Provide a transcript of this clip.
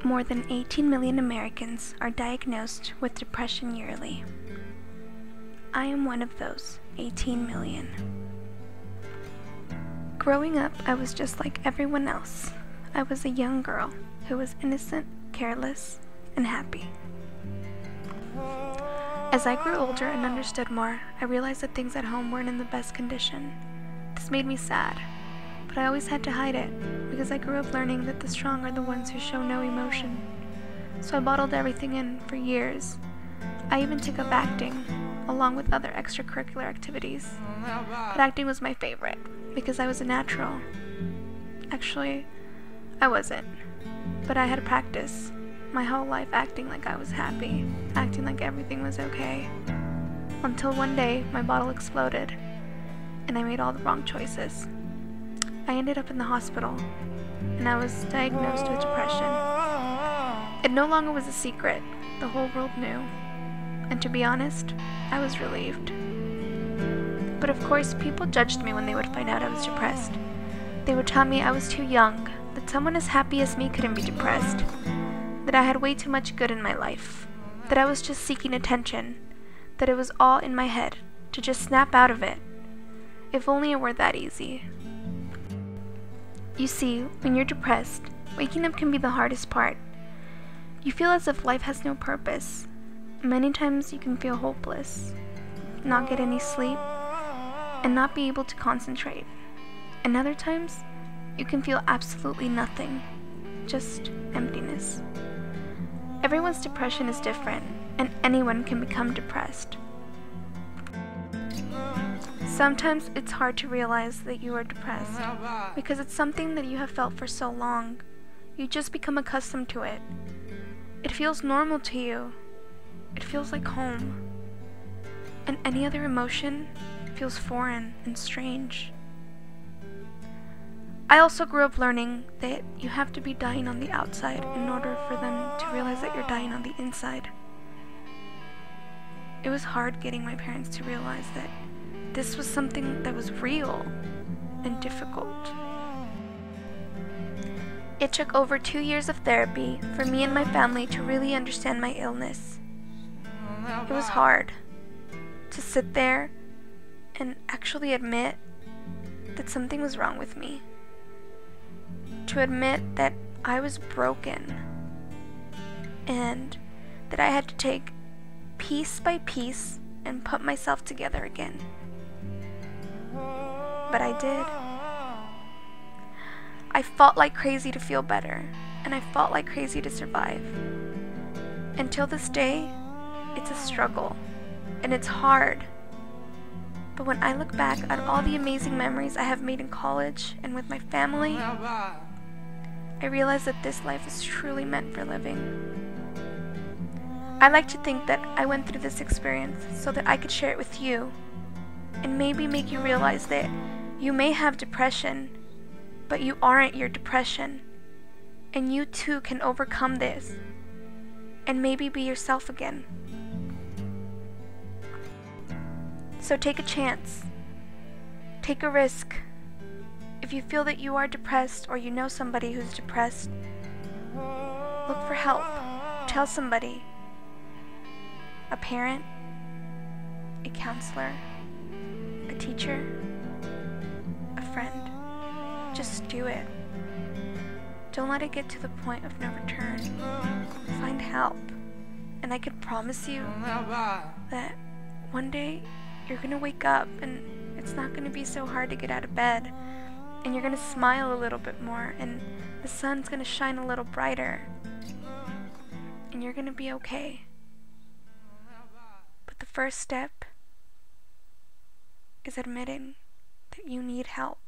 More than 18 million Americans are diagnosed with depression yearly. I am one of those 18 million. Growing up, I was just like everyone else. I was a young girl who was innocent, careless, and happy. As I grew older and understood more, I realized that things at home weren't in the best condition. This made me sad, but I always had to hide it, because I grew up learning that the strong are the ones who show no emotion. So I bottled everything in for years. I even took up acting, along with other extracurricular activities. But acting was my favorite, because I was a natural. Actually, I wasn't, but I had practice my whole life acting like I was happy, acting like everything was okay. Until one day, my bottle exploded, and I made all the wrong choices. I ended up in the hospital, and I was diagnosed with depression. It no longer was a secret. The whole world knew. And to be honest, I was relieved. But of course, people judged me when they would find out I was depressed. They would tell me I was too young, that someone as happy as me couldn't be depressed, that I had way too much good in my life, that I was just seeking attention, that it was all in my head, to just snap out of it. If only it were that easy. You see, when you're depressed, waking up can be the hardest part. You feel as if life has no purpose. Many times you can feel hopeless, not get any sleep, and not be able to concentrate. And other times, you can feel absolutely nothing, just emptiness. Everyone's depression is different, and anyone can become depressed. Sometimes it's hard to realize that you are depressed, because it's something that you have felt for so long. You just become accustomed to it. It feels normal to you. It feels like home. And any other emotion feels foreign and strange. I also grew up learning that you have to be dying on the outside in order for them to realize that you're dying on the inside. It was hard getting my parents to realize that this was something that was real and difficult. It took over 2 years of therapy for me and my family to really understand my illness. It was hard to sit there and actually admit that something was wrong with me. To admit that I was broken and that I had to take piece by piece and put myself together again. But I did. I fought like crazy to feel better, and I fought like crazy to survive. Until this day, it's a struggle, and it's hard. But when I look back at all the amazing memories I have made in college and with my family, I realize that this life is truly meant for living. I like to think that I went through this experience so that I could share it with you, and maybe make you realize that you may have depression, but you aren't your depression, and you too can overcome this, and maybe be yourself again. So take a chance. Take a risk. If you feel that you are depressed or you know somebody who's depressed, look for help. Tell somebody. A parent, a counselor, a teacher, a friend. Just do it. Don't let it get to the point of no return. Find help. And I can promise you that one day you're gonna wake up and it's not gonna be so hard to get out of bed. And you're gonna smile a little bit more, and the sun's gonna shine a little brighter. And you're gonna be okay. But the first step is admitting that you need help.